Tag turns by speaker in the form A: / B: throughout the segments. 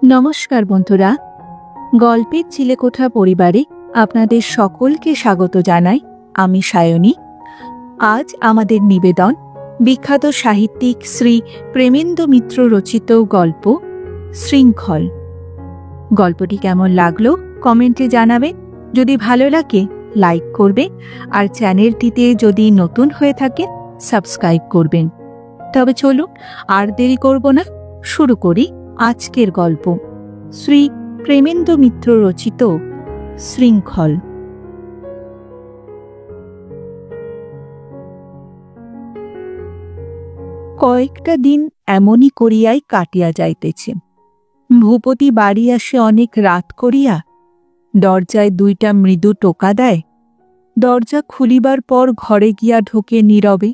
A: নমস্কার বন্ধুরা, গল্পের চিলেকোঠা পরিবারে আপনাদের সকলকে স্বাগত জানাই। আমি সায়নী। আজ আমাদের নিবেদন বিখ্যাত সাহিত্যিক শ্রী প্রেমেন্দ্র মিত্র রচিত গল্প শৃঙ্খল। গল্পটি কেমন লাগলো কমেন্টে জানাবে। যদি ভালো লাগে লাইক করবে, আর চ্যানেলটিতে যদি নতুন হয়ে থাকে সাবস্ক্রাইব করবেন। তবে চলুন আর দেরি করব না, শুরু করি আজকের গল্প শ্রী প্রেমেন্দ্র মিত্র রচিত শৃঙ্খল। কয়েকটা দিন এমনই করিয়াই কাটিয়া যাইতেছে। ভূপতি বাড়ি আসে অনেক রাত করিয়া। দরজায় দুইটা মৃদু টোকা দেয়। দরজা খুলিবার পর ঘরে গিয়া ঢোকে নীরবে।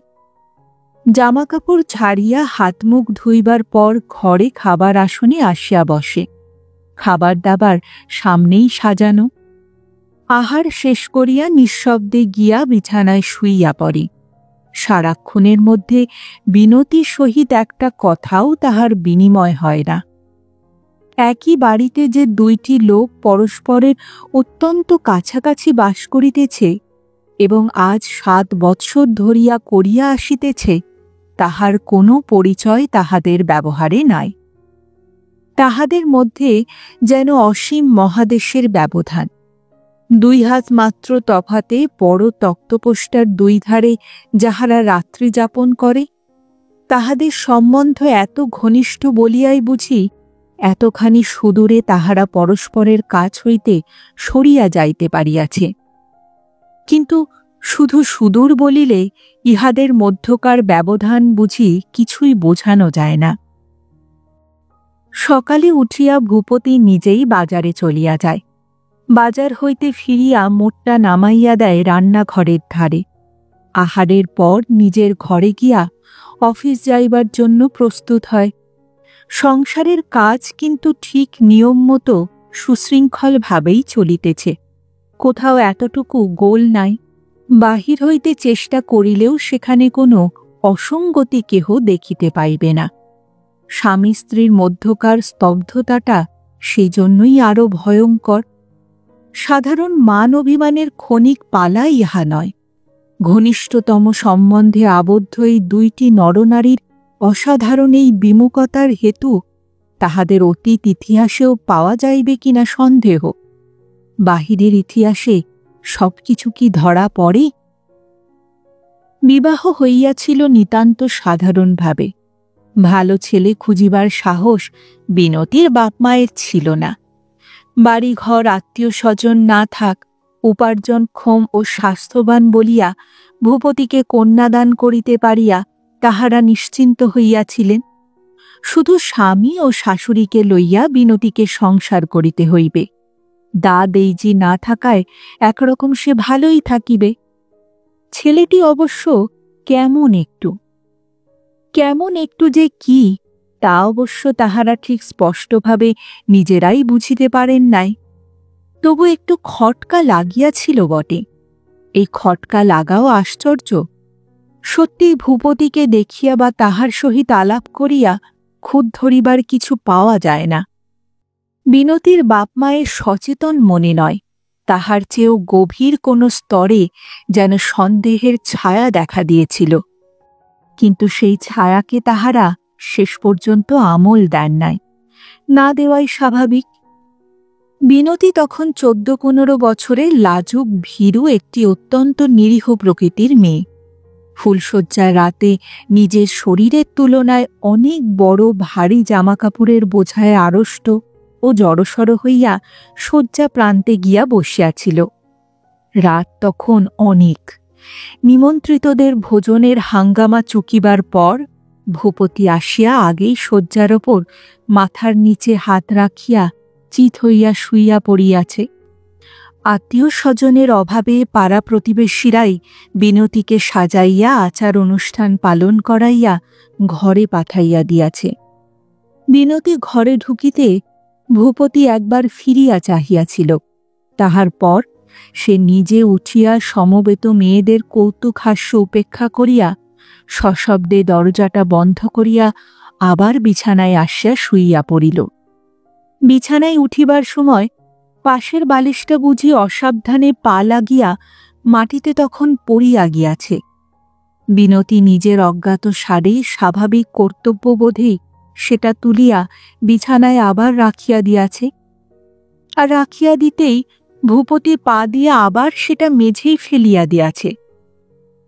A: জামাকাপড় ছাড়িয়া হাত মুখ ধুইবার পর ঘরে খাবার আসনে আসিয়া বসে। খাবার দাবার সামনেই সাজানো। আহার শেষ করিয়া নিঃশব্দে গিয়া বিছানায় শুইয়া পড়ে। সারাক্ষণের মধ্যে বিনতির সহিত একটা কথাও তাহার বিনিময় হয় না। একই বাড়িতে যে দুইটি লোক পরস্পরের অত্যন্ত কাছাকাছি বাস করিতেছে এবং আজ 7 বৎসর ধরিয়া করিয়া আসিতেছে, তাহার কোনো পরিচয় তাহাদের ব্যবহারে নাই। তাহাদের মধ্যে যেন অসীম মহাদেশের ব্যবধান। 2 হাত মাত্র তফাতে বড় তক্তপোষ্টার 2 ধারে যাহারা রাত্রি যাপন করে, তাহাদের সম্বন্ধ এত ঘনিষ্ঠ বলিয়াই বুঝি এতখানি সুদূরে তাহারা পরস্পরের কাছ হইতে সরিয়া যাইতে পারিয়াছে। কিন্তু শুধু সুদূর বলিলে ইহাদের মধ্যকার ব্যবধান বুঝি কিছুই বোঝানো যায় না। সকালে উঠিয়া ভূপতি নিজেই বাজারে চলিয়া যায়। বাজার হইতে ফিরিয়া মোটটা নামাইয়া দেয় রান্নাঘরের ধারে। আহারের পর নিজের ঘরে গিয়া অফিস যাইবার জন্য প্রস্তুত হয়। সংসারের কাজ কিন্তু ঠিক নিয়ম মতো সুশৃঙ্খলভাবেই চলিতেছে। কোথাও এতটুকু গোল নাই। বাহির হইতে চেষ্টা করিলেও সেখানে কোনো অসঙ্গতি কেহ দেখিতে পাইবে না। স্বামী স্ত্রীর মধ্যকার স্তব্ধতাটা সেই জন্যই আরো ভয়ঙ্কর। সাধারণ মান অভিমানের ক্ষণিক পালা ইহা নয়। ঘনিষ্ঠতম সম্বন্ধে আবদ্ধ এই 2টি নরনারীর অসাধারণ এই বিমুখতার হেতু তাহাদের অতীত ইতিহাসেও পাওয়া যাইবে কিনা সন্দেহ। বাহিরের ইতিহাসে সবকিছু কি ধরা পড়ে? বিবাহ হইয়াছিল নিতান্ত সাধারণভাবে। ভালো ছেলে খুঁজিবার সাহস বিনতির বাপমায়ের ছিল না। বাড়ি ঘর আত্মীয় স্বজন না থাক, উপার্জনক্ষম ও স্বাস্থ্যবান বলিয়া ভূপতিকে কন্যাদান করিতে পারিয়া তাহারা নিশ্চিন্ত হইয়াছিলেন। শুধু স্বামী ও শাশুড়িকে লইয়া বিনতিকে সংসার করিতে হইবে। দাদ এইজি না থাকায় একরকম সে ভালোই থাকিবে। ছেলেটি অবশ্য কেমন একটু যে কি, তা অবশ্য তাহারা ঠিক স্পষ্টভাবে নিজেরাই বুঝিতে পারেন নাই। তবু একটু খটকা লাগিয়াছিল বটে। এই খটকা লাগাও আশ্চর্য। সত্যি ভূপতিকে দেখিয়া বা তাহার সহিত আলাপ করিয়া খুঁত ধরিবার কিছু পাওয়া যায় না। বিনতির বাপমায়ের সচেতন মনে নয়, তাহার চেয়েও গভীর কোনো স্তরে যেন সন্দেহের ছায়া দেখা দিয়েছিল। কিন্তু সেই ছায়াকে তাহারা শেষ পর্যন্ত আমল দেন নাই। না দেওয়াই স্বাভাবিক। বিনতি তখন 14-15 বছরের লাজুক ভীরু একটি অত্যন্ত নিরীহ প্রকৃতির মেয়ে। ফুলশয্যার রাতে নিজের শরীরের তুলনায় অনেক বড় ভারী জামাকাপড়ের বোঝায় আড়ষ্ট ও জড়সড় হইয়া শয্যা প্রান্তে গিয়া বসিয়াছিল। রাত তখন অনেক। নিমন্ত্রিতদের ভোজনের হাঙ্গামা চুকিবার পর ভূপতি আসিয়া আগেই শয্যার ওপর মাথার নিচে হাত রাখিয়া চিত হইয়া শুইয়া পড়িয়াছে। আত্মীয় স্বজনের অভাবে পাড়া প্রতিবেশীরাই বিনতিকে সাজাইয়া আচার অনুষ্ঠান পালন করাইয়া ঘরে পাঠাইয়া দিয়াছে। বিনতি ঘরে ঢুকিতে ভূপতি একবার ফিরিয়া চাহিয়াছিল। তাহার পর সে নিজে উঠিয়া সমবেত মেয়েদের কৌতুক হাস্য উপেক্ষা করিয়া সশব্দে দরজাটা বন্ধ করিয়া আবার বিছানায় আসিয়া শুইয়া পড়িল। বিছানায় উঠিবার সময় পাশের বালিশটা বুঝি অসাবধানে পা লাগিয়া মাটিতে তখন পড়িয়া গিয়াছে। বিনতী নিজের অজ্ঞাত সারে স্বাভাবিক কর্তব্যবোধেই সেটা তুলিয়া বিছানায় আবার রাখিয়া দিয়াছে, আর রাখিয়া দিতেই ভূপতি পা দিয়া আবার সেটা মেঝেই ফেলিয়া দিয়াছে।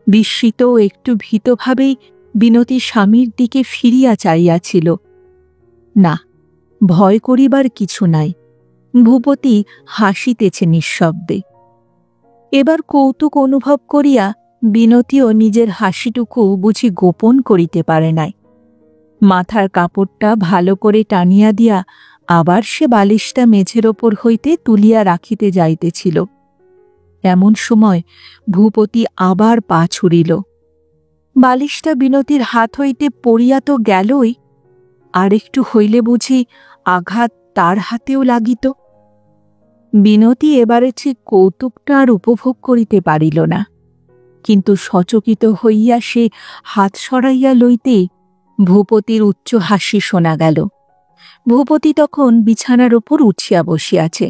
A: বিস্মিত ও একটু ভীতভাবেই বিনতী স্বামীর দিকে ফিরিয়া চাইয়াছিল। না, ভয় করিবার কিছু নাই। ভূপতি হাসিতেছে নিঃশব্দে। এবার কৌতুক অনুভব করিয়া বিনতীও নিজের হাসিটুকু বুঝি গোপন করিতে পারে নাই। মাথার কাপড়টা ভালো করে টানিয়া দিয়া আবার সে বালিশটা মেঝের ওপর হইতে তুলিয়া রাখিতে যাইতেছিল। এমন সময় ভূপতি আবার পা ছুড়িল। বালিশটা বিনতীর হাত হইতে পড়িয়া তো গেলই, আর একটু হইলে বুঝি আঘাত তার হাতেও লাগিত। বিনতী এবারে ঠিক কৌতুকটা আর উপভোগ করিতে পারিল না, কিন্তু সচকিত হইয়া সে হাত সরাইয়া লইতে ভূপতির উচ্চ হাসি শোনা গেল। ভূপতি তখন বিছানার ওপর উঠিয়া বসিয়াছে।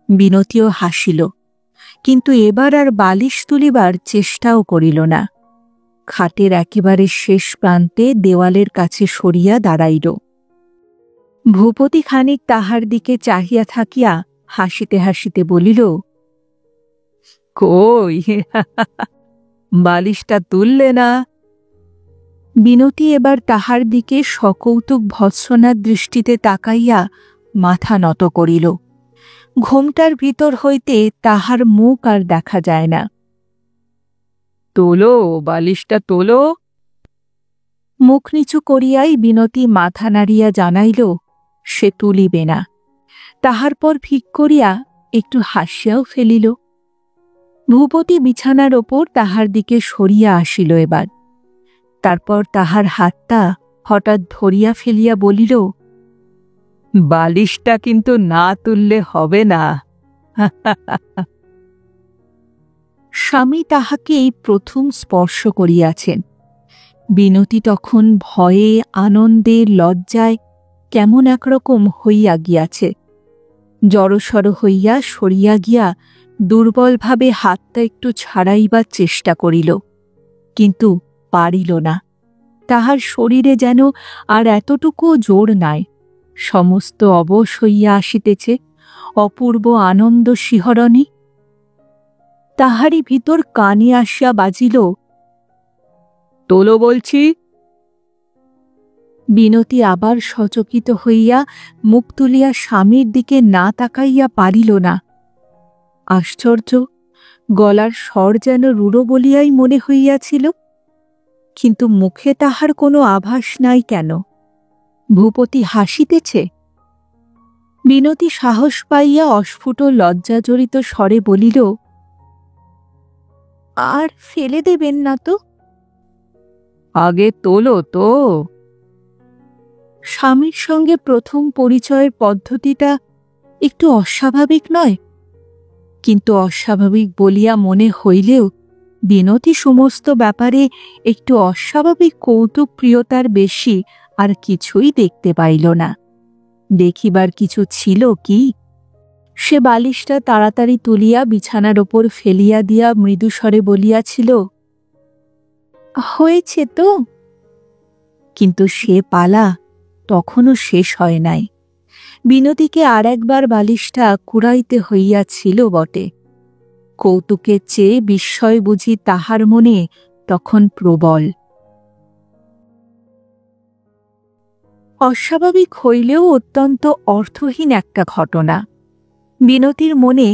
A: বিনতীও হাসিল, কিন্তু এবার আর বালিশ তুলিবার চেষ্টাও করিল না। খাটের একেবারে শেষ প্রান্তে দেওয়ালের কাছে সরিয়া দাঁড়াইল। ভূপতি খানিক তাহার দিকে চাহিয়া থাকিয়া হাসিতে হাসিতে বলিল, কই, বালিশটা তুললে না? বিনতী এবার তাহার দিকে সকৌতুক ভৎসনার দৃষ্টিতে তাকাইয়া মাথা নত করিল। ঘোমটার ভিতর হইতে তাহার মুখ আর দেখা যায় না। তোলো, বালিশটা তোলো। মুখ নিচু করিয়াই বিনতী মাথা নাড়িয়া জানাইল সে তুলিবে না। তাহার পর ফিক করিয়া একটু হাসিয়াও ফেলিল। ভূপতি বিছানার ওপর তাহার দিকে সরিয়া আসিল এবার। তারপর তাহার হাতটা হঠাৎ ধরিয়া ফেলিয়া বলিল, বালিশটা কিন্তু না তুললে হবে না। স্বামী তাহাকে এই প্রথম স্পর্শ করিয়াছেন। বিনতী তখন ভয়ে, আনন্দে, লজ্জায় কেমন একরকম হইয়া গিয়াছে। জড়সড় হইয়া সরিয়া গিয়া দুর্বলভাবে হাতটা একটু ছাড়াইবার চেষ্টা করিল, কিন্তু পারিল না। তাহার শরীরে যেন আর এতটুকুও জোর নাই। সমস্ত অবশ হইয়া আসিতেছে অপূর্ব আনন্দ শিহরণে। তাহারই ভিতর কানে আসিয়া বাজিল, তোলো বলছি। বিনতী আবার সচকিত হইয়া মুখ তুলিয়া স্বামীর দিকে না তাকাইয়া পারিল না। আশ্চর্য, গলার স্বর যেন রূঢ় বলিয়াই মনে হইয়াছিল, কিন্তু মুখে তাহার কোনো আভাস নাই কেন? ভূপতি হাসিতেছে? বিনতী সাহস পাইয়া অস্ফুট লজ্জাজড়িত স্বরে বলিল, আর ফেলে দেবেন না তো? আগে তোলো তো। স্বামীর সঙ্গে প্রথম পরিচয়ের পদ্ধতিটা একটু অস্বাভাবিক নয়? কিন্তু অস্বাভাবিক বলিয়া মনে হইলেও বিনতী সমস্ত ব্যাপারে একটু অস্বাভাবিক কৌতুক প্রিয়তার বেশি আর কিছুই দেখতে পাইল না। দেখিবার কিছু ছিল কি? সে বালিশটা তাড়াতাড়ি তুলিয়া বিছানার ওপর ফেলিয়া দিয়া মৃদুস্বরে বলিয়াছিল, হয়েছে তো। কিন্তু সে পালা তখনও শেষ হয় নাই। বিনতীকে আর একবার বালিশটা কুড়াইতে হইয়াছিল বটে। কৌতুকের চেয়ে বিস্ময় বুঝি তাহার মনে তখন প্রবল। অস্বাভাবিক হইলেও অত্যন্ত অর্থহীন একটা ঘটনা। বিনতীর মনে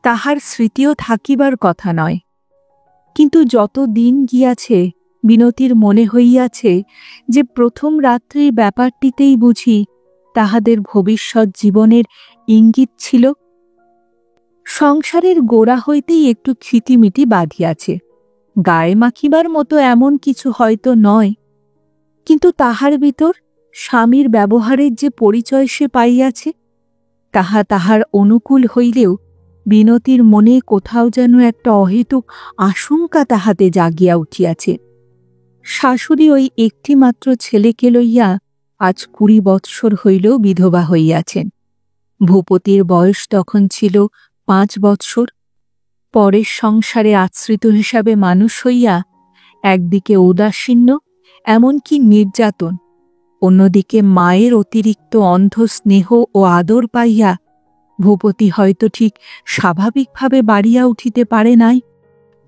A: তাহার স্মৃতিও থাকিবার কথা নয়, কিন্তু যত দিন গিয়াছে বিনতীর মনে হইয়াছে যে প্রথম রাত্রির ব্যাপারটিতেই বুঝি তাহাদের ভবিষ্যৎ জীবনের ইঙ্গিত ছিল। সংসারের গোড়া হইতেই একটু খিটিমিটি বাঁধিয়াছে, গায়ে মাখিবার মতো এমন কিছু হয়তো নয়, কিন্তু তাহার ভিতর স্বামীর ব্যবহারের যে পরিচয় সে পাইয়াছে, তাহা তাহার অনুকূল হইলেও বিনতীর মনে কোথাও যেন একটা অহেতুক আশঙ্কা তাহাতে জাগিয়া উঠিয়াছে। শাশুড়ি ওই একটি মাত্র ছেলেকে লইয়া আজ 20 বৎসর হইল বিধবা হইয়াছেন। ভূপতির বয়স তখন ছিল 5 বৎসর। পরের সংসারে আশ্রিত হিসাবে মানুষ হইয়া একদিকে উদাসীন্য, এমনকি নির্যাতন, অন্যদিকে মায়ের অতিরিক্ত অন্ধ স্নেহ ও আদর পাইয়া ভূপতি হয়তো ঠিক স্বাভাবিকভাবে বাড়িয়া উঠিতে পারে নাই।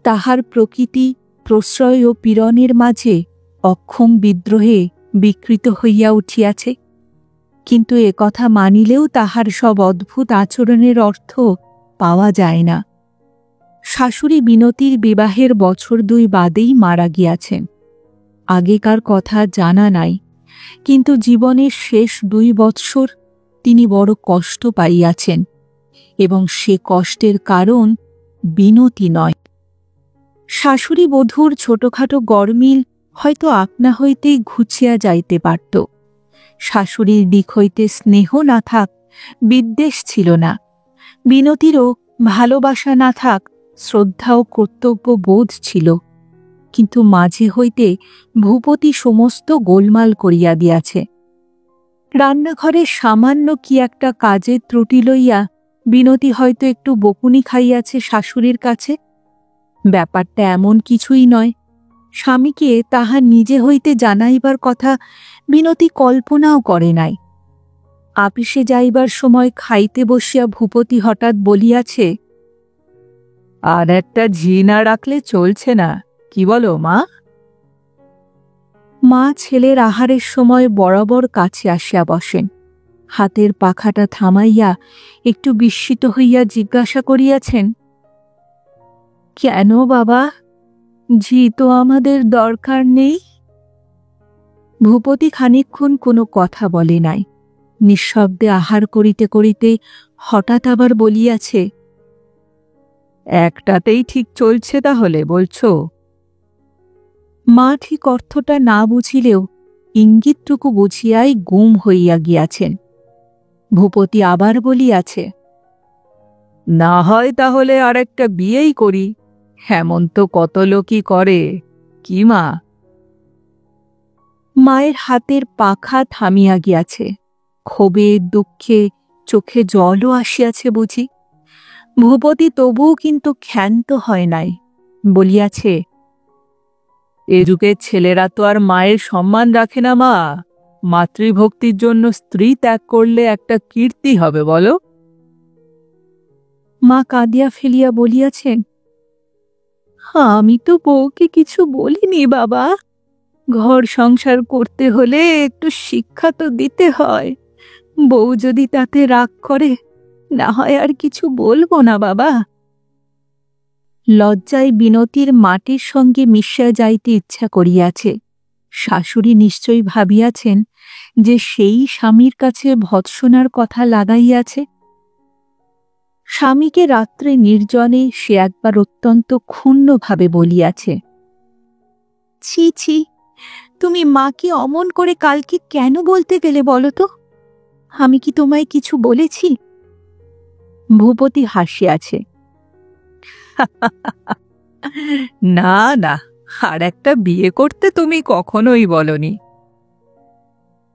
A: তাহার প্রকৃতি প্রশ্রয় ও পীড়নের মাঝে অক্ষম বিদ্রোহে বিকৃত হইয়া উঠিয়াছে। কিন্তু একথা মানিলেও তাহার সব অদ্ভুত আচরণের অর্থ পাওয়া যায় না। শাশুড়ি বিনতির বিবাহের বছর 2 বাদেই মারা গিয়াছেন। আগেকার কথা জানা নাই, কিন্তু জীবনের শেষ 2 বৎসর তিনি বড় কষ্ট পাইয়াছেন, এবং সে কষ্টের কারণ বিনতি নয়। শাশুড়ি বধূর ছোটখাটো গরমিল হয়তো আপনা হইতেই ঘুচিয়া যাইতে পারত। শাশুড়ির দিক হইতে স্নেহ না থাক, বিদ্বেষ ছিল না। বিনতিরও ভালোবাসা না থাক, শ্রদ্ধা ও কর্তব্য বোধ ছিল। কিন্তু মাঝে হইতে ভূপতি সমস্ত গোলমাল করিয়া দিয়াছে। রান্নাঘরে সামান্য কি একটা কাজের ত্রুটি লইয়া বিনতি হয়তো একটু বকুনি খাইয়াছে শাশুড়ির কাছে। ব্যাপারটা এমন কিছুই নয়। স্বামীকে তাহা নিজে হইতে জানাইবার কথা বিনতি কল্পনাও করে নাই। আপিসে যাইবার সময় খাইতে বসিয়া ভূপতি হঠাৎ বলিয়াছে, আর একটা ঝি না রাখলে চলছে না, কি বলো মা? মা ছেলের আহারের সময় বরাবর কাছে আসিয়া বসেন। হাতের পাখাটা থামাইয়া একটু বিস্মিত হইয়া জিজ্ঞাসা করিয়াছেন, কেন বাবা, ঝি তো আমাদের দরকার নেই? ভূপতি খানিকক্ষণ কোনো কথা বলে নাই। নিঃশব্দে আহার করিতে করিতে হঠাৎ আবার বলিয়াছে, একটাতেই ঠিক চলছে তাহলে বলছো? মা ঠিক অর্থটা না বুঝিলেও ইঙ্গিতটুকু বুঝিয়াই গুম হইয়া গিয়াছেন। ভূপতি আবার বলিয়াছে, না হয় তাহলে আর একটা বিয়েই করি, এমন তো কত লোকই করে, কি মা? মায়ের হাতের পাখা থামিয়া গিয়াছে। ক্ষোভে দুঃখে চোখে জলও আসিয়াছে বুঝি। ভূপতি তবুও কিন্তু ক্ষান্ত হয় নাই। বলিয়াছে, এ যুগের ছেলেরা তো আর মায়ের সম্মান রাখে না মা। মাতৃভক্তির জন্য স্ত্রী ত্যাগ করলে একটা কীর্তি হবে বলো? মা কাঁদিয়া ফেলিয়া বলিয়াছেন, আমি তো বউকে কিছু বলিনি বাবা। ঘর সংসার করতে হলে একটু শিক্ষা তো দিতে হয়। বউ যদি তাতে রাগ করে, না হয় আর কিছু বলবো না বাবা। লজ্জায় বিনতির মাটির সঙ্গে মিশিয়া যাইতে ইচ্ছা করিয়াছে। শাশুড়ি নিশ্চয়ই ভাবিয়াছেন যে সেই স্বামীর কাছে ভৎসনার কথা লাগাইয়াছে। স্বামীকে রাত্রে নির্জনে সে একবার অত্যন্ত ক্ষুণ্ণভাবে বলিয়াছে, ছি ছি, তুমি মাকে অমন করে কালকে কেন বলতে গেলে বলো তো? আমি কি তোমায় কিছু বলেছি? ভূপতি হাসিয়াছে, না না, আর একটা বিয়ে করতে তুমি কখনোই বলনি।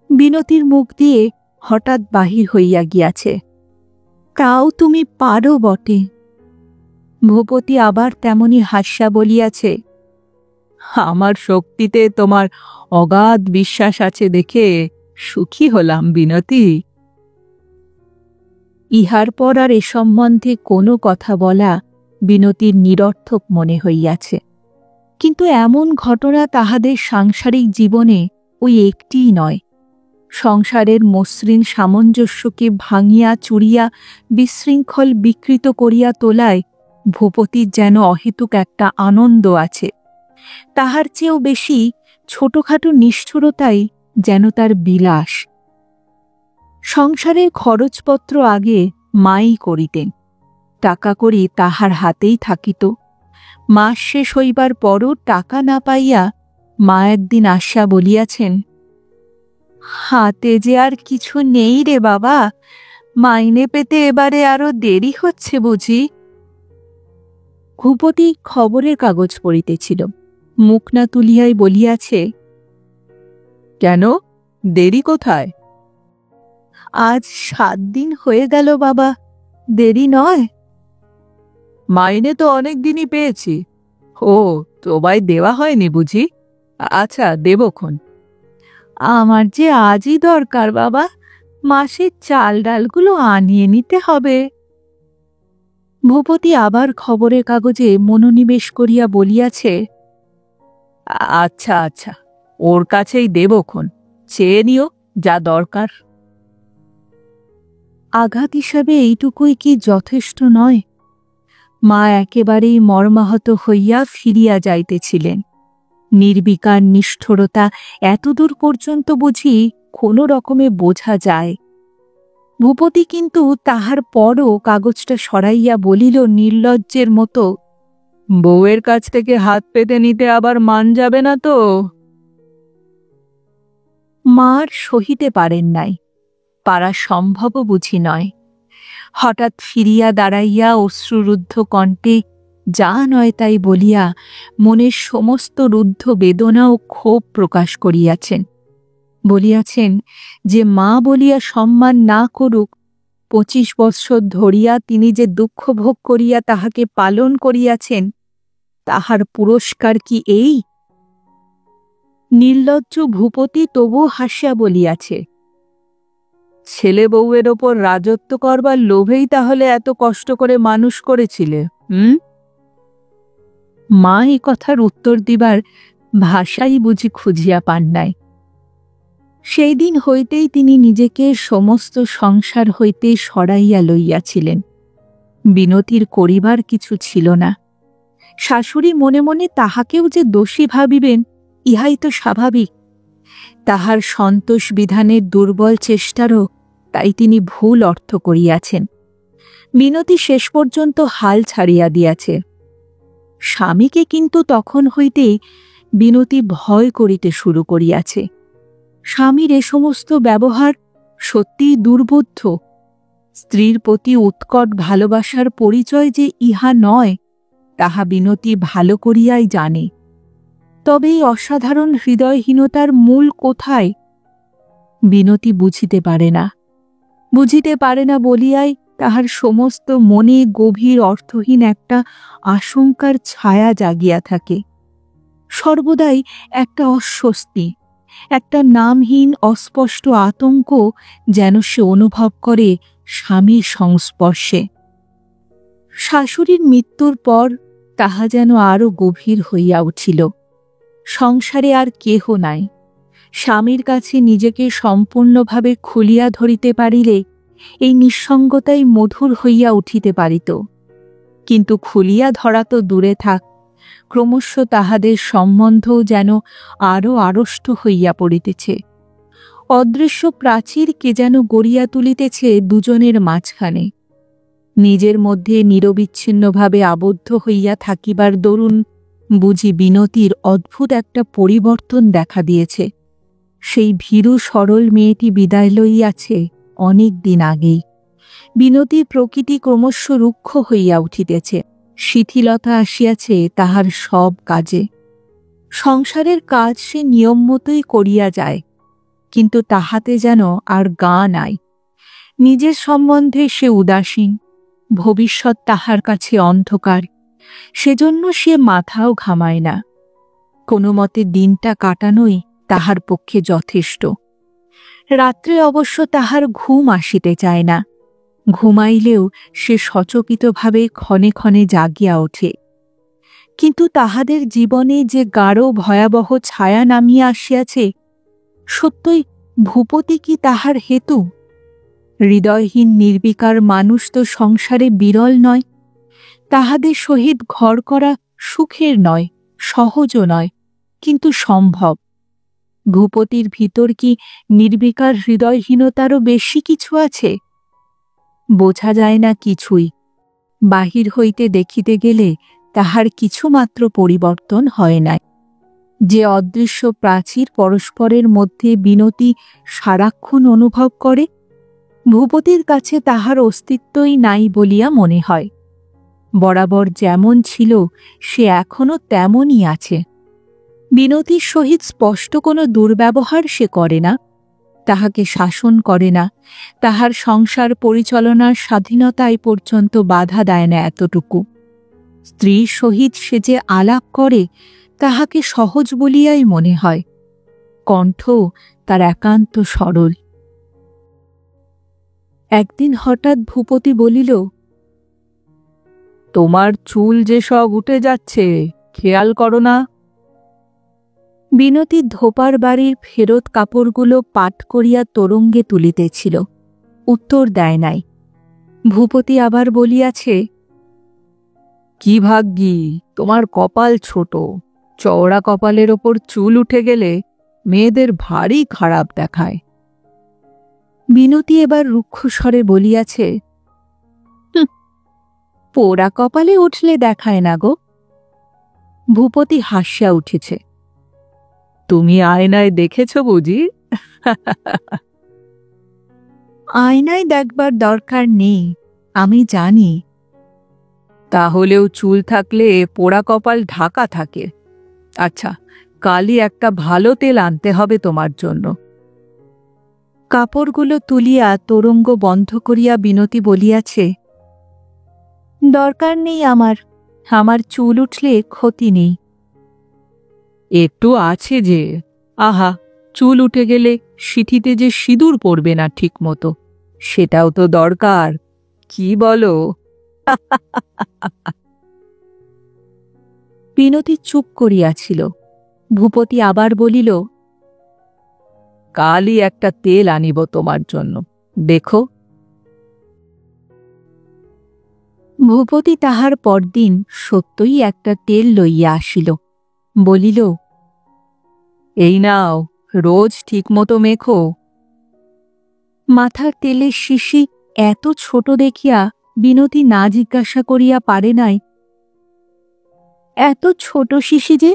A: বিনতির মুখ দিয়ে হঠাৎ বাহির হইয়া গিয়াছে, তাও তুমি পারো বটে। ভূপতি আবার তেমনি হাস্যা বলিয়াছে, আমার শক্তিতে তোমার অগাধ বিশ্বাস আছে দেখে সুখী হলাম বিনতি। ইহার পর আর এ সম্বন্ধে কোনো কথা বলা বিনতির নিরর্থক মনে হইয়াছে। কিন্তু এমন ঘটনা তাহাদের সাংসারিক জীবনে ওই একটিই নয়। সংসারের মসৃণ সামঞ্জস্যকে ভাঙিয়া চুরিয়া বিশৃঙ্খল বিকৃত করিয়া তোলায় ভূপতির যেন অহেতুক একটা আনন্দ আছে। তাহার চেয়েও বেশি ছোটখাটো নিষ্ঠুরতাই যেন তার বিলাস। সংসারের খরচপত্র আগে মাই করিতেন। টাকা কড়ি তাহার হাতেই থাকিত। মাস শেষ হইবার পরও টাকা না পাইয়া মা একদিন আসিয়া বলিয়াছেন, হাতে যে আর কিছু নেই রে বাবা, মাইনে পেতে এবারে আরো দেরি হচ্ছে বুঝি। ভূপতি খবরের কাগজ পড়িতেছিল। মুখ না তুলিয়াই বলিয়াছে, কেন, দেরি কোথায়? আজ 7 দিন হয়ে গেল বাবা, দেরি নয়? মাইনে তো অনেক দিনই পেয়েছি। ও, তোমায় দেওয়া হয়নি বুঝি? আচ্ছা, দেবক্ষণ। আমার যে আজই দরকার বাবা, মাসের চাল ডালগুলো আনিয়ে নিতে হবে। ভূপতি আবার খবরের কাগজে মনোনিবেশ করিয়া বলিয়াছে, আচ্ছা আচ্ছা, ওর কাছেই দেবক্ষণ, চেয়ে নিও যা দরকার। আঘাত হিসাবে এইটুকুই কি যথেষ্ট নয়? মা একেবারেই মর্মাহত হইয়া ফিরিয়া যাইতেছিলেন। নির্বিকার নিষ্ঠুরতা এতদূর পর্যন্ত বুঝি কোনো রকমে বোঝা যায়। ভূপতি কিন্তু তাহার পরও কাগজটা সরাইয়া বলিল নির্লজ্জের মতো, বউয়ের কাছ থেকে হাত পেতে নিতে আবার মান যাবে না তো? মার সহিতে পারেন নাই, পারা সম্ভবও বুঝি নয়। হঠাৎ ফিরিয়া দাঁড়াইয়া অশ্রুরুদ্ধ কণ্ঠে যা নয় তাই বলিয়া মনের সমস্ত রুদ্ধ বেদনা ও ক্ষোভ প্রকাশ করিয়াছেন। বলিয়াছেন যে মা বলিয়া সম্মান না করুক, 25 বৎসর ধরিয়া তিনি যে দুঃখ ভোগ করিয়া তাহাকে পালন করিয়াছেন, তাহার পুরস্কার কি এই? নির্লজ্জ ভূপতি তবু হাসিয়া বলিয়াছে, ছেলে বউয়ের ওপর রাজত্ব করবার লোভেই তাহলে এত কষ্ট করে মানুষ করেছিলে? মা এ কথার উত্তর দিবার ভাষাই বুঝি খুঁজিয়া পান নাই। সেই দিন হইতেই তিনি নিজেকে সমস্ত সংসার হইতে সরাইয়া লইয়াছিলেন। বিনতির করিবার কিছু ছিল না। শাশুড়ি মনে মনে তাহাকেও যে দোষী ভাবিবেন, ইহাই তো স্বাভাবিক। তাহার সন্তোষ বিধানের দুর্বল চেষ্টারও তাই তিনি ভুল অর্থ করিয়াছেন। বিনতি শেষ পর্যন্ত হাল ছাড়িয়া দিয়াছে। স্বামীকে কিন্তু তখন হইতেই বিনতি ভয় করিতে শুরু করিয়াছে। স্বামীর এ সমস্ত ব্যবহার সত্যিই দুর্বোধ্য। স্ত্রীর প্রতি উৎকট ভালোবাসার পরিচয় যে ইহা নয়, তাহা বিনতি ভালো করিয়াই জানে। তবে এই অসাধারণ হৃদয়হীনতার মূল কোথায় বিনতি বুঝিতে পারে না। বুঝিতে পারে না বলিয়াই তাহার সমস্ত মনে গভীর অর্থহীন একটা আশঙ্কার ছায়া জাগিয়া থাকে। সর্বদাই একটা অস্বস্তি, একটা নামহীন অস্পষ্ট আতঙ্ক যেন সে অনুভব করে স্বামীর সংস্পর্শে। শাশুড়ির মৃত্যুর পর তাহা যেন আরো গভীর হইয়া উঠিল। সংসারে আর কেহ নাই। স্বামীর কাছে নিজেকে সম্পূর্ণভাবে খুলিয়া ধরিতে পারিলে এই নিঃসঙ্গতাই মধুর হইয়া উঠিতে পারিত। কিন্তু খুলিয়া ধরা তো দূরে থাক, ক্রমশ তাহাদের সম্বন্ধও যেন আরো আড়ষ্ট হইয়া পড়িতেছে। অদৃশ্য প্রাচীর কে যেন গড়িয়া তুলিতেছে দুজনের মাঝখানে। নিজের মধ্যে নিরবিচ্ছিন্নভাবে আবদ্ধ হইয়া থাকিবার দরুন বুঝি বিনতির অদ্ভুত একটা পরিবর্তন দেখা দিয়েছে। সেই ভীরু সরল মেয়েটি বিদায় লইয়াছে অনেক দিন আগেই। বিনতির প্রকৃতি ক্রমশ রুক্ষ হইয়া উঠিতেছে। শিথিলতা আসিয়াছে তাহার সব কাজে। সংসারের কাজ সে নিয়ম মতোই করিয়া যায়, কিন্তু তাহাতে যেন আর গা নাই। নিজের সম্বন্ধে সে উদাসীন, ভবিষ্যৎ তাহার কাছে অন্ধকার। সেজন্য সে মাথাও ঘামায় না। কোনো মতে দিনটা কাটানোই তাহার পক্ষে যথেষ্ট। রাত্রে অবশ্য তাহার ঘুম আসিতে চায় না। ঘুমাইলেও সে সচকিতভাবে ক্ষণে ক্ষণে জাগিয়া ওঠে। কিন্তু তাহাদের জীবনে যে গাঢ় ভয়াবহ ছায়া নামিয়া আসিয়াছে, সত্যই ভূপতি কি তাহার হেতু? হৃদয়হীন নির্বিকার মানুষ তো সংসারে বিরল নয়। তাহাদের সহিত ঘর করা সুখের নয়, সহজও নয়, কিন্তু সম্ভব। ভূপতির ভিতর কি নির্বিকার হৃদয়হীনতারও বেশি কিছু আছে? বোঝা যায় না কিছুই। বাহির হইতে দেখিতে গেলে তাহার কিছুমাত্র পরিবর্তন হয় নাই। যে অদৃশ্য প্রাচীর পরস্পরের মধ্যে বিনতি সারাক্ষণ অনুভব করে, ভূপতির কাছে তাহার অস্তিত্বই নাই বলিয়া মনে হয়। বরাবর যেমন ছিল সে এখনো তেমনই আছে। বিনতির সহিত স্পষ্ট কোনো দুর্ব্যবহার সে করে না, তাহাকে শাসন করে না, তাহার সংসার পরিচালনার স্বাধীনতায় পর্যন্ত বাধা দেয় না এতটুকু। স্ত্রীর সহিত সে যে আলাপ করে তাহাকে সহজ বলিয়াই মনে হয়। কণ্ঠ তার একান্ত সরল। একদিন হঠাৎ ভূপতি বলিল, তোমার চুল যে সব উঠে যাচ্ছে, খেয়াল করো না? বিনতি ধোপার বাড়ির ফেরত কাপড়গুলো পাট করিয়া তোরঙ্গে তুলিতেছিল, উত্তর দেয় নাই। ভূপতি আবার বলিয়াছে, কি ভাগ্যি, তোমার কপাল ছোট, চওড়া কপালের ওপর চুল উঠে গেলে মেয়েদের ভারী খারাপ দেখায়। বিনতি এবার রুক্ষস্বরে বলিয়াছে, পোড়া কপালে উঠলে দেখায় না গো। ভূপতি হাসিয়া উঠেছে। তুমি আয়নায় দেখেছ বুঝি? আয়নায় দেখবার দরকার নেই, আমি জানি। তাহলেও চুল থাকলে পোড়া কপাল ঢাকা থাকে। আচ্ছা, কালই একটা ভালো তেল আনতে হবে তোমার জন্য। কাপড়গুলো তুলিয়া তোরঙ্গ বন্ধ করিয়া বিনতি বলিয়াছে, দরকার নেই আমার, আমার চুল উঠলে ক্ষতি নেই। একটু আছে যে, আহা, চুল উঠে গেলে সিঁথিতে যে সিঁদুর পড়বে না ঠিক মতো, সেটাও তো দরকার, কি বলো? বিনতি চুপ করিয়াছিল। ভূপতি আবার বলিল, কালই একটা তেল আনিব তোমার জন্য, দেখো। ভূপতি তাহার পরদিন সত্যই একটা তেল লইয়া আসিল। বলিল, এই নাও, রোজ ঠিকমতো মেখো। মাথার তেলের শিশি এত ছোট দেখিয়া বিনতি না জিজ্ঞাসা করিয়া পারে নাই, এত ছোট শিশি যে,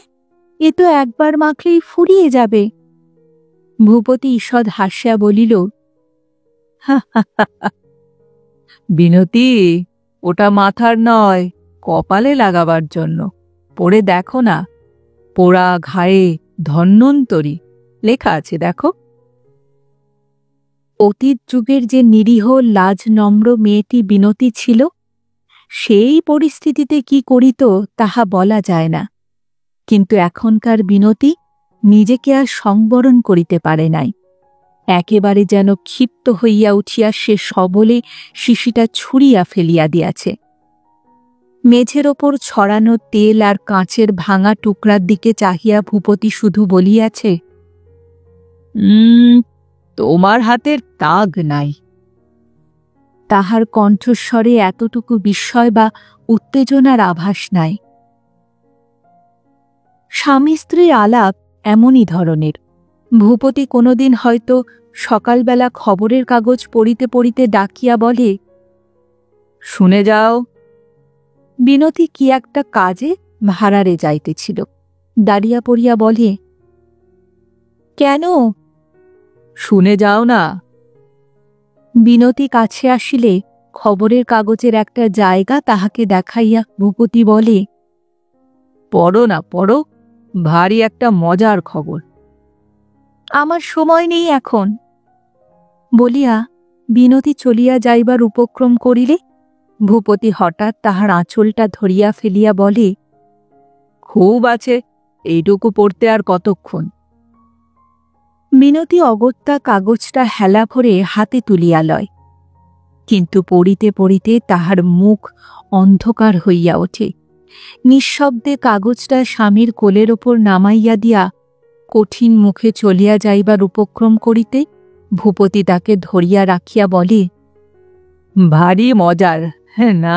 A: এ তো একবার মাখলেই ফুরিয়ে যাবে। ভূপতি ঈষৎ হাসিয়া বলিল, বিনতি, ওটা মাথার নয়, কপালে লাগাবার জন্য। পড়ে দেখো না, পোড়া ঘায়ে ধন্বন্তরী লেখা আছে, দেখো। অতীত যুগের যে নিরীহ লাজ নম্র মেয়েটি বিনতি ছিল, সেই পরিস্থিতিতে কি করিত তাহা বলা যায় না। কিন্তু এখনকার বিনতি নিজেকে আর সংবরণ করিতে পারে নাই। একেবারে যেন ক্ষিপ্ত হইয়া উঠিয়া সে সবলে শিশিটা ছুঁড়িয়া ফেলিয়া দিয়াছে। মেঝের ওপর ছড়ানো তেল আর কাঁচের ভাঙা টুকরার দিকে চাহিয়া ভূপতি শুধু বলিয়াছে, তোমার হাতের তাগ নাই। তাহার কণ্ঠস্বরে এতটুকু বিস্ময় বা উত্তেজনার আভাস নাই। স্বামী স্ত্রীর আলাপ এমনই ধরনের। ভূপতি কোনোদিন হয়তো সকালবেলা খবরের কাগজ পড়িতে পড়িতে ডাকিয়া বলে, শুনে যাও। বিনতি কি একটা কাজে ভাড়ারে যাইতেছিল, দাঁড়িয়া পড়িয়া বলে, কেন? শুনে যাও না। বিনতি কাছে আসিলে খবরের কাগজের একটা জায়গা তাহাকে দেখাইয়া ভূপতি বলে, পড়ো না, পড়ো, ভারী একটা মজার খবর। আমার সময় নেই এখন, বলিয়া বিনতি চলিয়া যাইবার উপক্রম করিলে ভূপতি হঠাৎ তাহার আঁচলটা ধরিয়া ফেলিয়া বলে, খুব আছে, এইটুকু পড়তে আর কতক্ষণ। মিনতি অগত্যা কাগজটা হেলা ভরে হাতে তুলিয়া লয়, কিন্তু পড়িতে পড়িতে তাহার মুখ অন্ধকার হইয়া ওঠে। নিঃশব্দে কাগজটা স্বামীর কোলের ওপর নামাইয়া দিয়া কঠিন মুখে চলিয়া যাইবার উপক্রম করিতে ভূপতি তাকে ধরিয়া রাখিয়া বলে, ভারী মজার, হ্যাঁ না?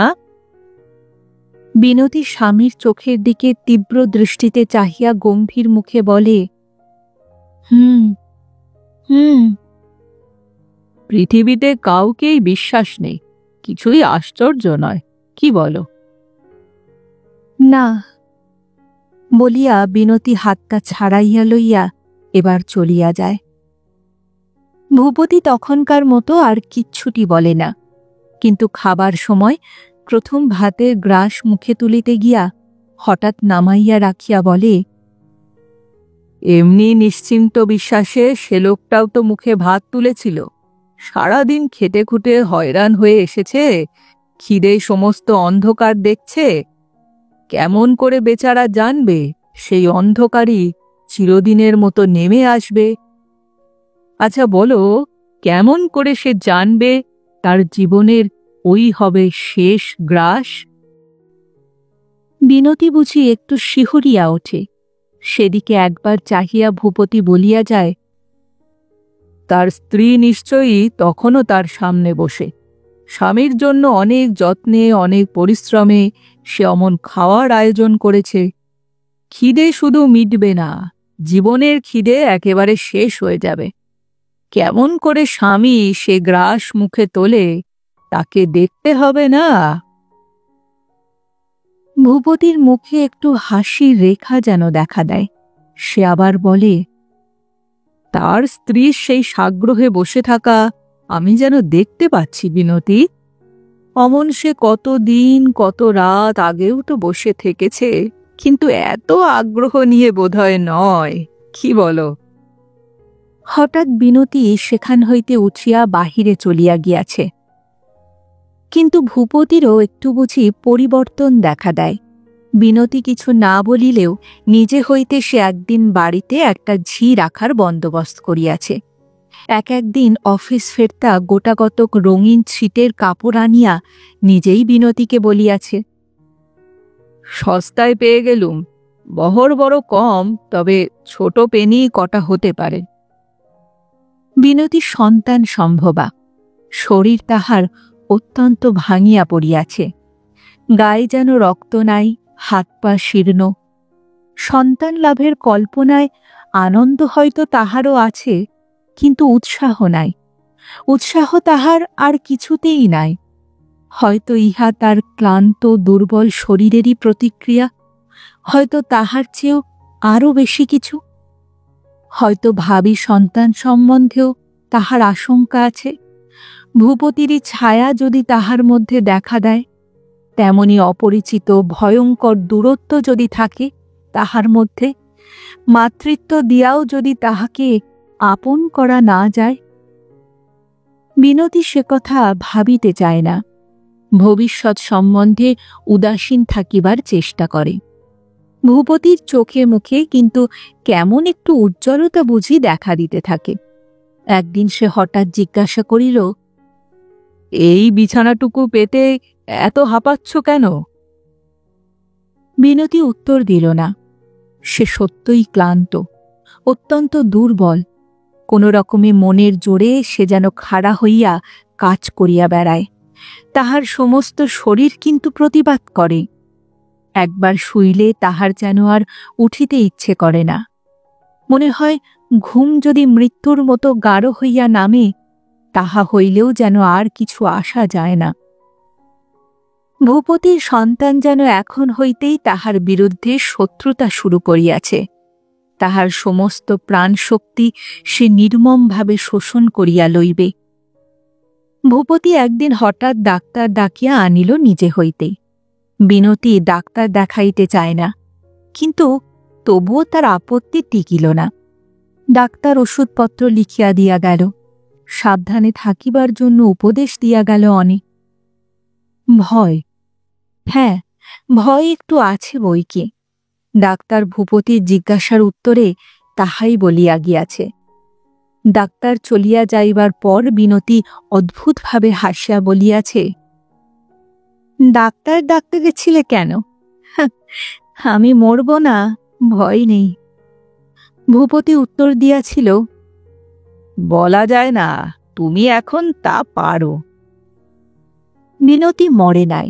A: বিনতি স্বামীর চোখের দিকে তীব্র দৃষ্টিতে চাহিয়া গম্ভীর মুখে বলে, হুম হুম। পৃথিবীতে কাউকেই বিশ্বাস নেই, কিছুই আশ্চর্য নয়, কি বলো? না, বলিয়া বিনতি হাতটা ছাড়াইয়া লইয়া এবার চলিয়া যায়। ভূপতি তখনকার মতো আর কিচ্ছুটি বলে না, কিন্তু খাবার সময় প্রথম ভাতের গ্রাস মুখে তুলিতে গিয়া হঠাৎ নামাইয়া রাখিয়া বলে, এমনি নিশ্চিন্ত বিশ্বাসে সে লোকটাও তো মুখে ভাত তুলেছিল। সারাদিন খেটে খুটে হয়রান হয়ে এসেছে, খিদে সমস্ত অন্ধকার দেখছে। কেমন করে বেচারা জানবে সেই অন্ধকারই চিরদিনের মতো নেমে আসবে? আচ্ছা বলো, কেমন করে সে জানবে তার জীবনের ওই হবে শেষ গ্রাস? বিনতি বুঝি একটু শিহরিয়া ওঠে। সেদিকে একবার চাহিয়া ভূপতি বলিয়া যায়, তার স্ত্রী নিশ্চয়ই তখনও তার সামনে বসে। স্বামীর জন্য অনেক যত্নে অনেক পরিশ্রমে সে অমন খাওয়ার আয়োজন করেছে। খিদে শুধু মিটবে না, জীবনের খিদে একেবারে শেষ হয়ে যাবে। কেমন করে স্বামী সে গ্রাস মুখে তোলে তাকে দেখতে হবে না? ভূপতির মুখে একটু হাসির রেখা যেন দেখা দেয়। সে আবার বলে, তার স্ত্রীর সেই সাগ্রহে বসে থাকা আমি যেন দেখতে পাচ্ছি বিনতি। অমন সে কত দিন কত রাত আগেও তো বসে থেকেছে, কিন্তু এত আগ্রহ নিয়ে বোধহয় নয়, কি বলো? হঠাৎ বিনতি সেখান হইতে উঠিয়া বাহিরে চলিয়া গিয়াছে। কিন্তু ভূপতিরও একটু বুঝি পরিবর্তন দেখা দেয়। বিনতি কিছু না বলিলেও নিজে হইতে সে একদিন বাড়িতে একটা ঝি রাখার বন্দোবস্ত করিয়াছে। একদিন অফিস ফেরতা গোটাকতক রঙিন ছিটের কাপড় আনিয়া নিজেই বিনতিকে বলিয়াছে, সস্তায় পেয়ে গেলুম, বহর বড় কম, তবে ছোট পেনি কটা হতে পারে। বিনতি সন্তান সম্ভবা, শরীর তাহার অত্যন্ত ভাঙিয়া পড়িয়াছে। গায়ে যেন রক্ত নাই, হাত পা শীর্ণ। সন্তান লাভের কল্পনায় আনন্দ হয়তো তাহারও আছে, কিন্তু উৎসাহ নাই। উৎসাহ তাহার আর কিছুতেই নাই। হয়তো ইহা তার ক্লান্ত দুর্বল শরীরেরই প্রতিক্রিয়া, হয়তো তাহার চেয়েও আরও বেশি কিছু। হয়তো ভাবী সন্তান সম্বন্ধেও তাহার আশঙ্কা আছে। ভূপতিরই ছায়া যদি তাহার মধ্যে দেখা দেয়, তেমনি অপরিচিত ভয়ঙ্কর দূরত্ব যদি থাকে তাহার মধ্যে, মাতৃত্ব দিয়াও যদি তাহাকে আপন করা না যায়। বিনতি সে কথা ভাবিতে চায় না, ভবিষ্যৎ সম্বন্ধে উদাসীন থাকিবার চেষ্টা করে। ভূপতির চোখে মুখে কিন্তু কেমন একটু উজ্জ্বলতা বুঝি দেখা দিতে থাকে। একদিন সে হঠাৎ জিজ্ঞাসা করিল, এই বিছানাটুকু পেতে এত হাঁপাচ্ছ কেন? বিনতি উত্তর দিল না। সে সত্যই ক্লান্ত, অত্যন্ত দুর্বল। কোনো রকমে মনের জোরে সে যেন খাড়া হইয়া কাজ করিয়া বেড়ায়। তাহার সমস্ত শরীর কিন্তু প্রতিবাদ করে। একবার শুইলে তাহার যেন আর উঠিতে ইচ্ছে করে না। মনে হয় ঘুম যদি মৃত্যুর মতো গাঢ় হইয়া নামে, তাহা হইলেও যেন আর কিছু আসা যায় না। ভূপতির সন্তান যেন এখন হইতেই তাহার বিরুদ্ধে শত্রুতা শুরু করিয়াছে। তাহার সমস্ত প্রাণশক্তি সে নির্মমভাবে শোষণ করিয়া লইবে। ভূপতি একদিন হঠাৎ ডাক্তার ডাকিয়া আনিল নিজে হইতেই। বিনতি ডাক্তার দেখাইতে চায় না, কিন্তু তবুও তার আপত্তি টিকিল না। ডাক্তার ওষুধপত্র লিখিয়া দিয়া গেল, সাবধানে থাকিবার জন্য উপদেশ দিয়া গেল অনেক। ভয়, হ্যাঁ, ভয় একটু আছে বইকি। ডাক্তার ভূপতির জিজ্ঞাসার উত্তরে তাহাই বলিয়া গিয়াছে। ডাক্তার চলিয়া যাইবার পর বিনতি অদ্ভুতভাবে হাসিয়া বলিয়াছে, ডাক্তার ডাকতে গেছিলে কেন? আমি মরব না, ভয় নেই। ভূপতি উত্তর দিয়াছিল, বলা যায় না, তুমি এখন তা পারো। বিনতি মরে নাই,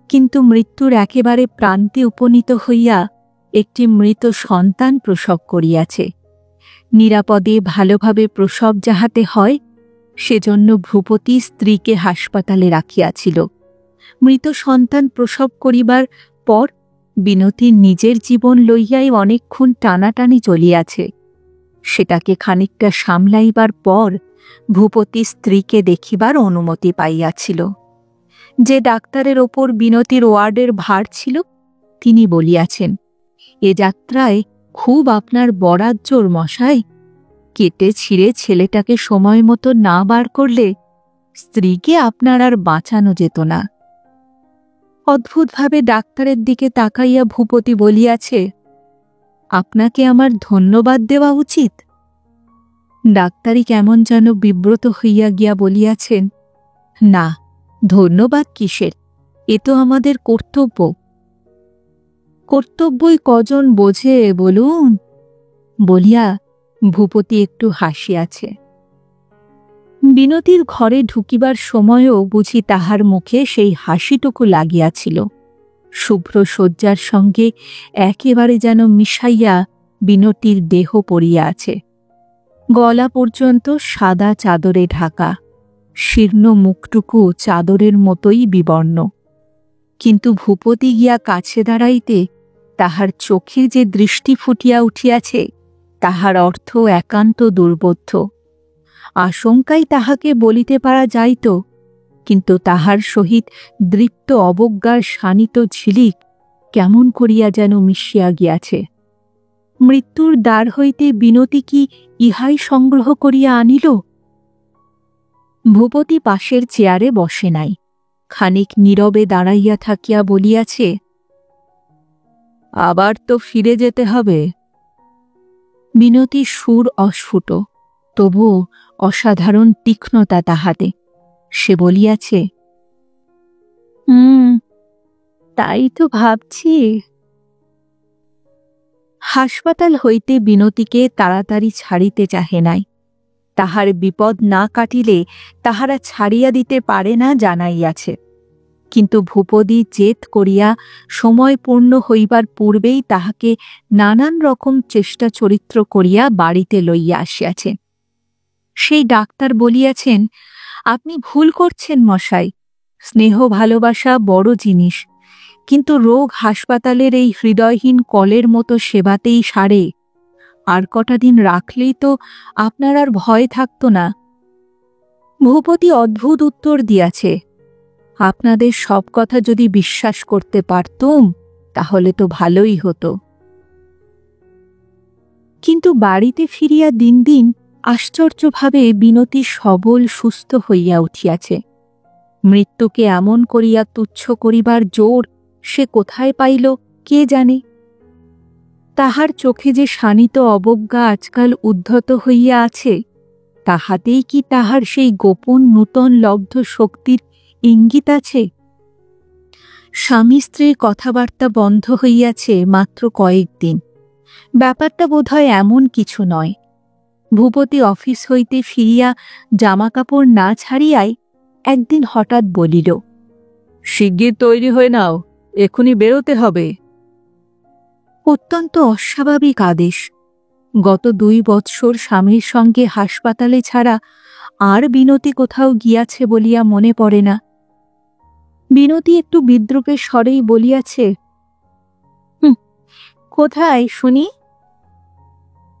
A: কিন্তু মৃত্যুর একেবারে প্রান্তে উপনীত হইয়া একটি মৃত সন্তান প্রসব করিয়াছে। নিরাপদে ভালোভাবে প্রসব যাহাতে হয়, সেজন্য ভূপতি স্ত্রীকে হাসপাতালে রাখিয়াছিল। মৃত সন্তান প্রসব করিবার পর বিনতির নিজের জীবন লইয়াই অনেকক্ষণ টানাটানি চলিয়াছে। সেটাকে খানিকটা সামলাইবার পর ভূপতি স্ত্রীকে দেখিবার অনুমতি পাইয়াছিল। যে ডাক্তারের ওপর বিনতির ওয়ার্ডের ভার ছিল, তিনি বলিয়াছেন, এ যাত্রায় খুব আপনার বরাত জোর মশাই। কেটে ছিঁড়ে ছেলেটাকে সময় মতো না বার করলে স্ত্রীকে আপনার আর বাঁচানো যেত না। অদ্ভুতভাবে ডাক্তারের দিকে তাকাইয়া ভূপতি বলিয়াছে, আপনাকে আমার ধন্যবাদ দেওয়া উচিত। ডাক্তারি কেমন যেন বিব্রত হইয়া গিয়া বলিয়াছেন, না, ধন্যবাদ কিসের, এ তো আমাদের কর্তব্য। কর্তব্যই কজন বোঝে বলুন, বলিয়া ভূপতি একটু হাসিয়াছে। বিনতির ঘরে ঢুকিবার সময়ও বুঝি তাহার মুখে সেই হাসিটুকু লাগিয়াছিল। শুভ্র শয্যার সঙ্গে একেবারে যেন মিশাইয়া বিনতির দেহ পড়িয়া আছে। গলা পর্যন্ত সাদা চাদরে ঢাকা, শীর্ণ মুখটুকু চাদরের মতোই বিবর্ণ। কিন্তু ভূপতি গিয়া কাছে দাঁড়াইতে তাহার চোখে যে দৃষ্টি ফুটিয়া উঠিয়াছে, তাহার অর্থ একান্ত দুর্বোধ্য। আশঙ্কাই তাহাকে বলিতে পারা যাইত, কিন্তু তাহার সহিত দৃপ্ত অবজ্ঞার শানিত ঝিলিক কেমন করিয়া যেন মিশিয়া গিয়াছে। মৃত্যুর দ্বার হইতে বিনতি কি ইহাই সংগ্রহ করিয়া আনিল? ভূপতি পাশের চেয়ারে বসে নাই, খানিক নীরবে দাঁড়াইয়া থাকিয়া বলিয়াছে, আবার তো ফিরে যেতে হবে। বিনতির সুর অস্ফুট, তবু অসাধারণ তীক্ষ্ণতা তাহাতে। সে বলিয়াছে, তাই তো ভাবছি। হাসপাতাল হইতে বিনতিকে তাড়াতাড়ি ছাড়িতে চাহে নাই। তাহার বিপদ না কাটিলে তাহারা ছাড়িয়া দিতে পারে না জানাইয়াছে। কিন্তু ভূপতি জেদ করিয়া সময় পূর্ণ হইবার পূর্বেই তাহাকে নানান রকম চেষ্টা চরিত্র করিয়া বাড়িতে লইয়া আসিয়াছে। সেই ডাক্তার বলিয়াছেন, আপনি ভুল করছেন মশাই, স্নেহ ভালোবাসা বড় জিনিস, কিন্তু রোগ হাসপাতালের এই হৃদয়হীন কলের মতো সেবাতেই সারে। আর কটা দিন রাখলেই তো আপনার আর ভয় থাকত না। ভূপতি অদ্ভুত উত্তর দিয়াছে, আপনাদের সব কথা যদি বিশ্বাস করতে পারতুম তাহলে তো ভালোই হতো। কিন্তু বাড়িতে ফিরিয়া দিন দিন আশ্চর্যভাবে বিনতি সবল সুস্থ হইয়া উঠিয়াছে। মৃত্যুকে এমন করিয়া তুচ্ছ করিবার জোর সে কোথায় পাইল কে জানে। তাহার চোখে যে শানিত অবজ্ঞা আজকাল উদ্ধত হইয়া আছে, তাহাতেই কি তাহার সেই গোপন নূতন লব্ধ শক্তির ইঙ্গিত আছে? স্বামী স্ত্রীর কথাবার্তা বন্ধ হইয়াছে মাত্র কয়েকদিন, ব্যাপারটা বোধহয় এমন কিছু নয়। ভূপতি অফিস হইতে ফিরিয়া জামাকাপড় না ছাড়িয়াই একদিন হঠাৎ বলিল, শিগগির তৈরি হয়ে নাও, এখনই বেরোতে হবে। অত্যন্ত অস্বাভাবিক আদেশ। গত 2 বৎসর স্বামীর সঙ্গে হাসপাতালে ছাড়া আর বিনতি কোথাও গিয়াছে বলিয়া মনে পড়ে না। বিনতি একটু বিদ্রূপের স্বরেই বলিয়াছে, কোথায় শুনি?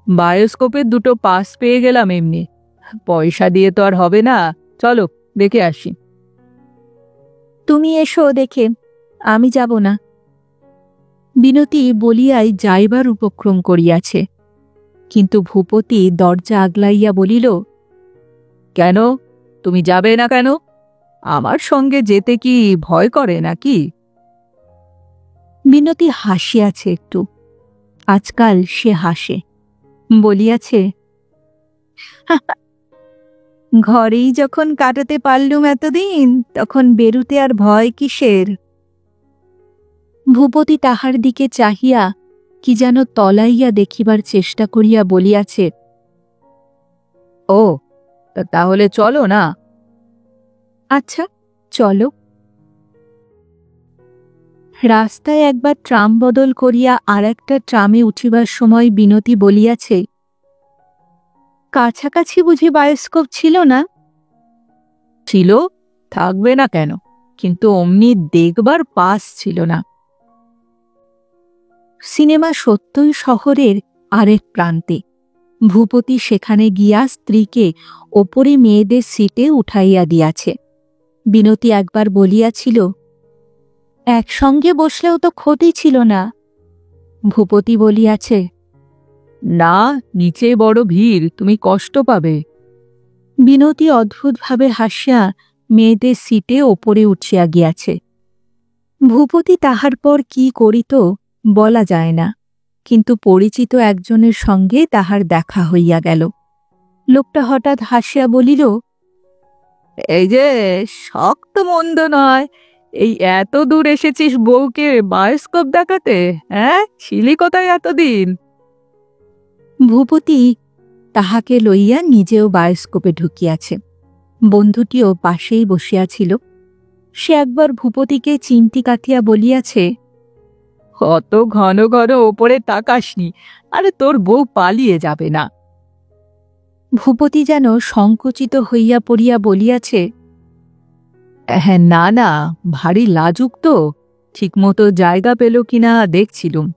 A: বায়োস্কোপের 2টো পাস পেয়ে গেলাম এমনি, পয়সা দিয়ে তো আর হবে না, চলো দেখে আসি। তুমি এসো দেখে, আমি যাব না। বিনতি বলিয়াই যাইবার উপক্রম করিয়াছে, কিন্তু ভূপতি দরজা আগলাইয়া বলিল, কেন, তুমি যাবে না কেন? আমার সঙ্গে যেতে কি ভয় করে নাকি? বিনতি হাসিয়াছে একটু, আজকাল সে হাসে। বলিয়াছে, ঘরেই যখন কাটাতে পারলুম এতদিন, তখন বেরুতে আর ভয় কিসের? ভূপতি তাহার দিকে চাহিয়া কি যেন তলাইয়া দেখিবার চেষ্টা করিয়া বলিয়াছে, ও, তাহলে চলো না। আচ্ছা, চলো। রাস্তায় একবার ট্রাম বদল করিয়া আর একটা ট্রামে উঠিবার সময় বিনতি বলিয়াছে, কাছাকাছি বুঝি বায়োস্কোপ ছিল না? ছিল, থাকবে না কেন, কিন্তু অমনি দেখবার পাস ছিল না। সিনেমা সত্যই শহরের আরেক প্রান্তে। ভূপতি সেখানে গিয়া স্ত্রীকে ওপরে মেয়েদের সিটে উঠাইয়া দিয়াছে। বিনতি একবার বলিয়াছিল, একসঙ্গে বসলেও তো ক্ষতি ছিল না। ভূপতি বলিয়াছে, না, নিচে বড় ভিড়, তুমি কষ্ট পাবে। বিনতি অদ্ভুতভাবে হাসিয়া মেয়েদের সিটে ওপরে উঠিয়া গিয়াছে। ভূপতি তাহার পর কি করিত বলা যায় না, কিন্তু পরিচিত একজনের সঙ্গে তাহার দেখা হইয়া গেল। লোকটা হঠাৎ হাসিয়া বলিল, এই যে, শক্ত মন্দ নয়, এই এত দূর এসেছিস বউকে বায়োস্কোপ দেখাতে? হ্যাঁ, ছিলি কোথায় এতদিন? ভূপতি তাহাকে লইয়া নিজেও বায়োস্কোপে ঢুকিয়াছে। বন্ধুটিও পাশেই বসিয়াছিল। সে একবার ভূপতিকে চিমটি কাটিয়া বলিয়াছে, অত ঘন ঘন ওপরে তাকাসনি, আরে তোর বউ পালিয়ে যাবে না। ভূপতি যেন সংকুচিত হইয়া পড়িয়া বলিয়াছে, হ্যাঁ, না না, ভারী লাজুক তো, ঠিকমতো জায়গা পেল কিনা দেখছিলুম।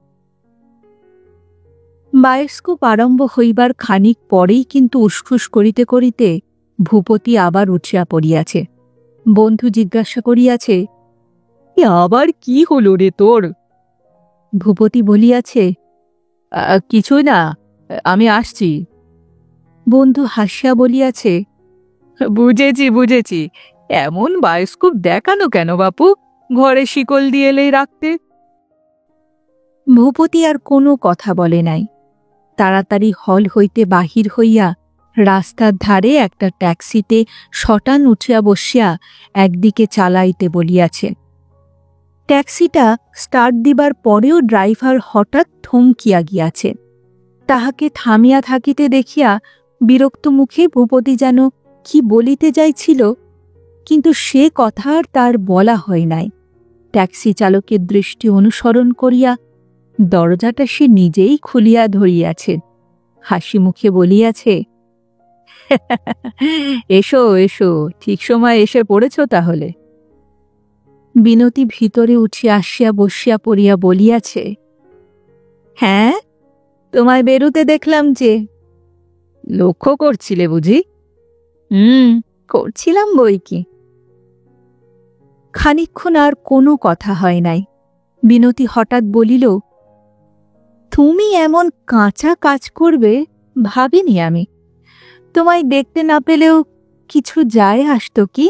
A: বায়োস্কোপ আরম্ভ হইবার খানিক পরেই কিন্তু উসখুস করিতে করিতে ভূপতি আবার উঠিয়া পড়িয়াছে। বন্ধু জিজ্ঞাসা করিয়াছে, এ আবার কি হলো রে তোর? ভূপতি বলিয়াছে, কিছুই না, আমি আসছি। বন্ধু হাসিয়া বলিয়াছে, বুঝেছি বুঝেছি, এমন বায়োস্কোপ দেখানো কেন বাপু? ঘরে শিকল দিয়ে এলেই রাখতে। ভূপতি আর কোনো কথা বলে নাই। তাড়াতাড়ি হল হইতে বাহির হইয়া রাস্তার ধারে একটা ট্যাক্সিতে শটান উঠিয়া বসিয়া একদিকে চালাইতে বলিয়াছে। ট্যাক্সিটা স্টার্ট দিবার পরেও ড্রাইভার হঠাৎ থমকিয়া গিয়াছে। তাহাকে থামিয়া থাকিতে দেখিয়া বিরক্ত মুখে ভূপতি যেন কি বলিতে যাইছিল, কিন্তু সে কথা আর তার বলা হয় নাই। ট্যাক্সি চালকের দৃষ্টি অনুসরণ করিয়া দরজাটা সে নিজেই খুলিয়া ধরিয়াছে। হাসি মুখে বলিয়াছে, এসো এসো, ঠিক সময় এসে পড়েছ তাহলে। বিনতি ভিতরে উঠিয়া আসিয়া বসিয়া পড়িয়া বলিয়াছে, হ্যাঁ, তোমায় বেরুতে দেখলাম যে। লক্ষ্য করছিলে বুঝি? করছিলাম বই কি। খানিকক্ষণ আর কোনো কথা হয় নাই। বিনতি হঠাৎ বলিল, তুমি এমন কাঁচা কাজ করবে ভাবিনি আমি। তোমায় দেখতে না পেলেও কিছু যায় আসত কি?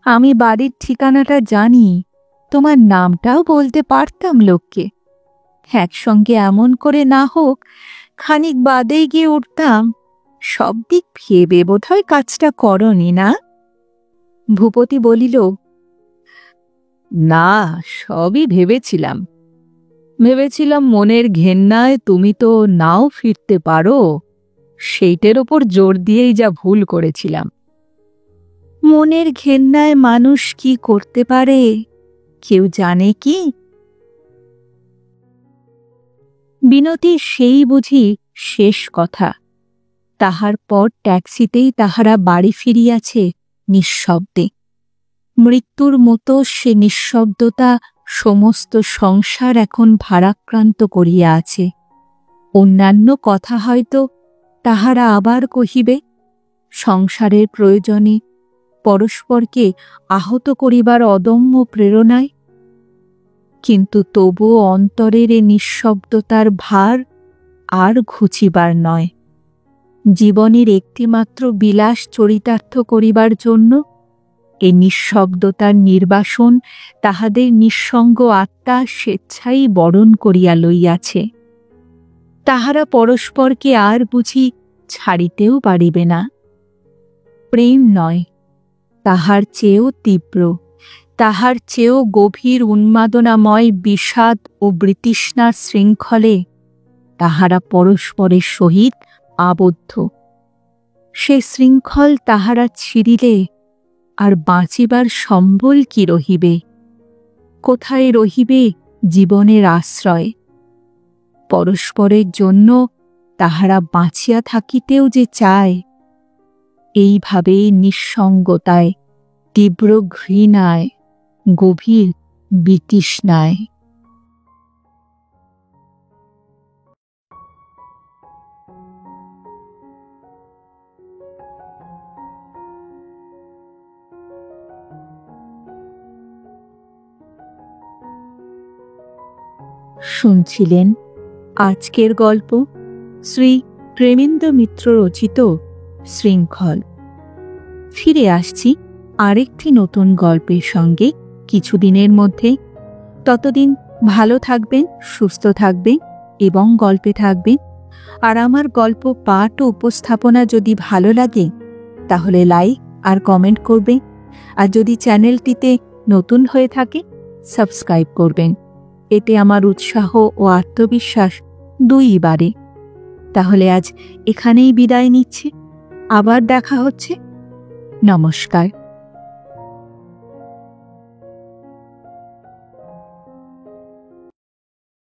A: আমি বাড়ির ঠিকানাটা জানি, তোমার নামটাও বলতে পারতাম লোককে। একসঙ্গে এমন করে না হোক, খানিক বাদেই গিয়ে উঠতাম। সব দিক ভেবে বোধহয় কাজটা করনি না? ভূপতি বলিল, না, সবই ভেবেছিলাম। ভেবেছিলাম মনের ঘেন্নায় তুমি তো নাও ফিরতে পারো, সেইটের ওপর জোর দিয়েই যা ভুল করেছিলাম। মনের ঘেন্নায় মানুষ কি করতে পারে কেউ জানে কি? বিনতির সেই বুঝি শেষ কথা। তাহার পর ট্যাক্সিতেই তাহারা বাড়ি ফিরিয়াছে নিঃশব্দে। মৃত্যুর মতো সে নিঃশব্দতা সমস্ত সংসার এখন ভারাক্রান্ত করিয়া আছে। অন্যান্য কথা হয়তো তাহারা আবার কহিবে, সংসারের প্রয়োজনে, পরস্পরকে আহত করিবার অদম্য প্রেরণায়, কিন্তু তবুও অন্তরের এ নিঃশব্দতার ভার আর ঘুচিবার নয়। জীবনের একটিমাত্র বিলাস চরিতার্থ করিবার জন্য এ নিঃশব্দতার নির্বাসন তাহাদের নিঃসঙ্গ আত্মা স্বেচ্ছাই বরণ করিয়া লইয়াছে। তাহারা পরস্পরকে আর বুঝি ছাড়িতেও পারিবে না। প্রেম নয়, তাহার চেয়েও তীব্র, তাহার চেয়েও গভীর উন্মাদনাময় বিষাদ ও বৃতৃষ্ণার শৃঙ্খলে তাহারা পরস্পরের সহিত আবদ্ধ। সে শৃঙ্খল তাহারা ছিঁড়িলে আর বাঁচিবার সম্বল কি রহিবে? কোথায় রহিবে জীবনের আশ্রয়? পরস্পরের জন্য তাহারা বাঁচিয়া থাকিতেও যে চায়, এইভাবেই নিঃসঙ্গতায়, তীব্র ঘৃণায়, গভীর বিতৃষ্ণায়। শুনছিলেন আজকের গল্প শ্রী প্রেমেন্দ্র মিত্র রচিত শৃঙ্খল। ফিরে আসছি আরেকটি নতুন গল্পের সঙ্গে কিছুদিনের মধ্যে। ততদিন ভালো থাকবেন, সুস্থ থাকবেন এবং গল্পে থাকবেন। আর আমার গল্প পাঠ ও উপস্থাপনা যদি ভালো লাগে তাহলে লাইক আর কমেন্ট করবেন। আর যদি চ্যানেলটিতে নতুন হয়ে থাকে সাবস্ক্রাইব করবেন। এতে আমার উৎসাহ ও আত্মবিশ্বাস দুইই বাড়ে। তাহলে আজ এখানেই বিদায় নিচ্ছি। আবার দেখা হচ্ছে। নমস্কার।